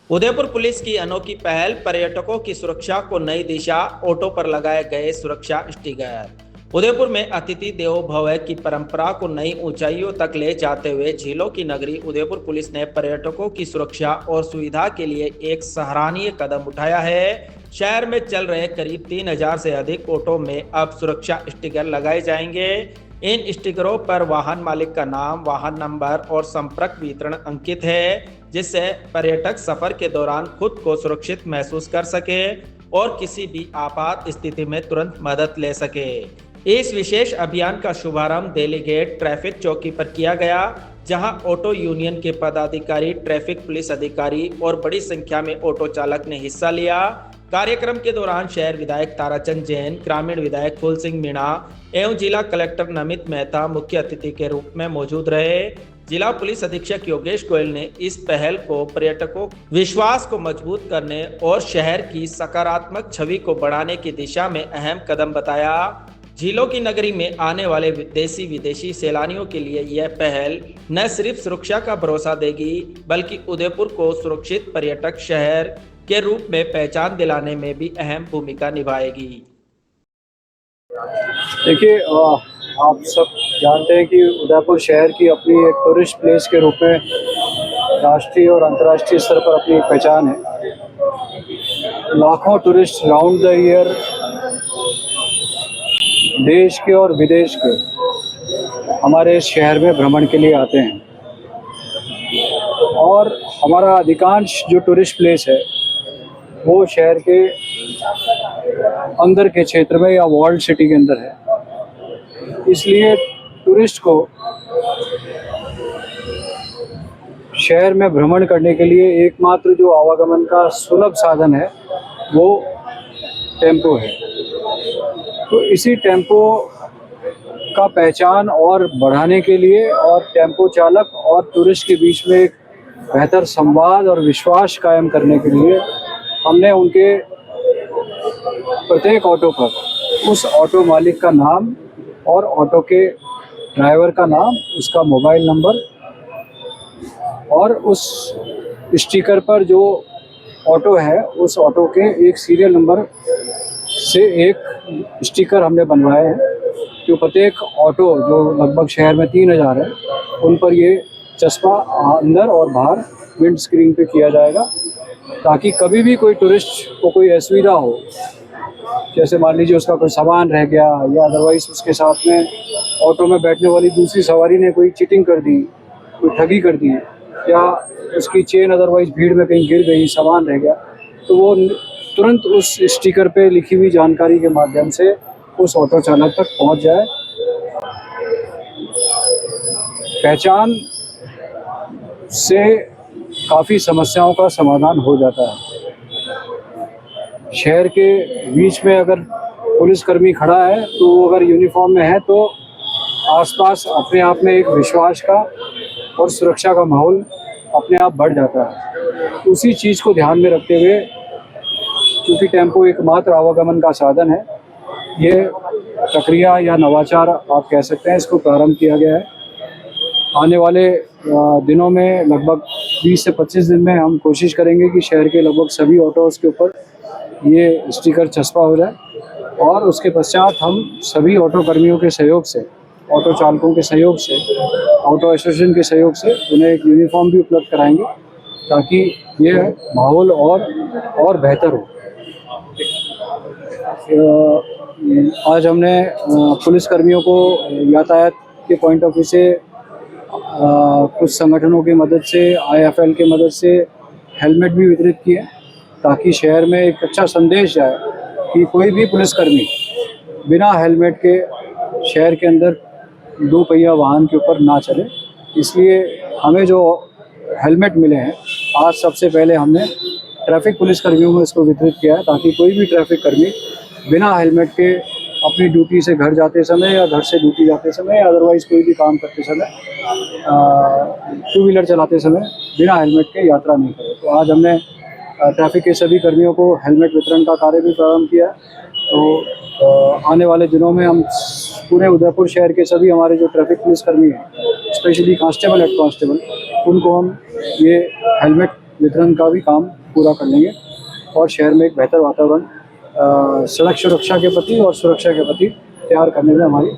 Udaipur police की अनोखी पहल, पर्यटकों की सुरक्षा को नई दिशा, ऑटो पर लगाए गए सुरक्षा स्टिकर। उदयपुर में अतिथि देवो भव की परंपरा को नई ऊंचाइयों तक ले जाते हुए झीलों की नगरी उदयपुर पुलिस ने पर्यटकों की सुरक्षा और सुविधा के लिए एक सराहनीय कदम उठाया है। शहर में चल रहे करीब 3000 से अधिक ऑटो में अब सुरक्षा स्टिकर लगाए जाएंगे। इन स्टिकरों पर वाहन मालिक का नाम, वाहन नंबर और संपर्क विवरण अंकित है, जिससे पर्यटक सफर के दौरान खुद को सुरक्षित महसूस कर सके और किसी भी आपात स्थिति में तुरंत मदद ले सके। इस विशेष अभियान का शुभारंभ दिल्ली गेट ट्रैफिक चौकी पर किया गया, जहां ऑटो यूनियन के पदाधिकारी, ट्रैफिक पुलिस अधिकारी और बड़ी संख्या में ऑटो चालक ने हिस्सा लिया। कार्यक्रम के दौरान शहर विधायक ताराचंद जैन, ग्रामीण विधायक फूल सिंह मीणा एवं जिला कलेक्टर नमित मेहता मुख्य अतिथि के रूप में मौजूद रहे। जिला पुलिस अधीक्षक योगेश गोयल ने इस पहल को पर्यटकों विश्वास को मजबूत करने और शहर की सकारात्मक छवि को बढ़ाने की दिशा में अहम कदम बताया। झीलों की नगरी में आने वाले देशी विदेशी सैलानियों के लिए यह पहल न सिर्फ सुरक्षा का भरोसा देगी, बल्कि उदयपुर को सुरक्षित पर्यटक शहर के रूप में पहचान दिलाने में भी अहम भूमिका निभाएगी। देखिए, आप सब जानते हैं कि उदयपुर शहर की अपनी एक टूरिस्ट प्लेस के रूप में राष्ट्रीय और अंतर्राष्ट्रीय स्तर पर अपनी पहचान है। लाखों टूरिस्ट राउंड द ईयर देश के और विदेश के हमारे इस शहर में भ्रमण के लिए आते हैं, और हमारा अधिकांश जो टूरिस्ट प्लेस है वो शहर के अंदर के क्षेत्र में या वॉल्ड सिटी के अंदर है। इसलिए टूरिस्ट को शहर में भ्रमण करने के लिए एकमात्र जो आवागमन का सुलभ साधन है वो टेम्पो है। तो इसी टेम्पो का पहचान और बढ़ाने के लिए और टेम्पो चालक और टूरिस्ट के बीच में एक बेहतर संवाद और विश्वास कायम करने के लिए हमने उनके प्रत्येक ऑटो पर उस ऑटो मालिक का नाम और ऑटो के ड्राइवर का नाम, उसका मोबाइल नंबर और उस स्टिकर पर जो ऑटो है उस ऑटो के एक सीरियल नंबर से एक स्टिकर हमने बनवाए हैं। जो प्रत्येक ऑटो जो लगभग शहर में 3000 है उन पर ये चस्पा अंदर और बाहर विंड स्क्रीन पे किया जाएगा, ताकि कभी भी कोई टूरिस्ट को कोई असुविधा हो, जैसे मान लीजिए उसका कोई सामान रह गया या अदरवाइज उसके साथ में ऑटो में बैठने वाली दूसरी सवारी ने कोई चीटिंग कर दी, कोई ठगी कर दी, या उसकी चेन अदरवाइज भीड़ में कहीं गिर गई, सामान रह गया, तो वो तुरंत उस स्टिकर पे लिखी हुई जानकारी के माध्यम से उस ऑटो चालक तक पहुंच जाए। पहचान से काफ़ी समस्याओं का समाधान हो जाता है। शहर के बीच में अगर पुलिसकर्मी खड़ा है तो वो अगर यूनिफॉर्म में है तो आसपास अपने आप में एक विश्वास का और सुरक्षा का माहौल अपने आप बढ़ जाता है। उसी चीज़ को ध्यान में रखते हुए, क्योंकि टेम्पो एकमात्र आवागमन का साधन है, ये प्रक्रिया या नवाचार आप कह सकते हैं, इसको प्रारंभ किया गया है। आने वाले दिनों में लगभग 20 से 25 दिन में हम कोशिश करेंगे कि शहर के लगभग सभी ऑटोज़ के ऊपर ये स्टिकर चस्पा हो जाए, और उसके पश्चात हम सभी ऑटो कर्मियों के सहयोग से, ऑटो चालकों के सहयोग से, ऑटो एसोसिएशन के सहयोग से उन्हें एक यूनिफॉर्म भी उपलब्ध कराएंगे, ताकि ये माहौल और बेहतर हो। आज हमने पुलिसकर्मियों को यातायात के पॉइंट ऑफ व्यू से कुछ संगठनों की मदद से, IFL की मदद से हेलमेट भी वितरित किए, ताकि शहर में एक अच्छा संदेश जाए कि कोई भी पुलिसकर्मी बिना हेलमेट के शहर के अंदर 2 पहिया वाहन के ऊपर ना चले। इसलिए हमें जो हेलमेट मिले हैं, आज सबसे पहले हमने ट्रैफिक पुलिसकर्मियों को इसको वितरित किया है, ताकि कोई भी ट्रैफिक कर्मी बिना हेलमेट के अपनी ड्यूटी से घर जाते समय या घर से ड्यूटी जाते समय या अदरवाइज़ कोई भी काम करते समय, 2 व्हीलर चलाते समय बिना हेलमेट के यात्रा नहीं करे। तो आज हमने ट्रैफिक के सभी कर्मियों को हेलमेट वितरण का कार्य भी प्रारंभ किया। तो आने वाले दिनों में हम पूरे उदयपुर शहर के सभी हमारे जो ट्रैफिक पुलिसकर्मी हैं, स्पेशली कांस्टेबल, हेड कांस्टेबल, उनको हम ये हेलमेट वितरण का भी काम पूरा कर लेंगे और शहर में एक बेहतर वातावरण सड़क सुरक्षा के प्रति और सुरक्षा के प्रति तैयार करने में हमारी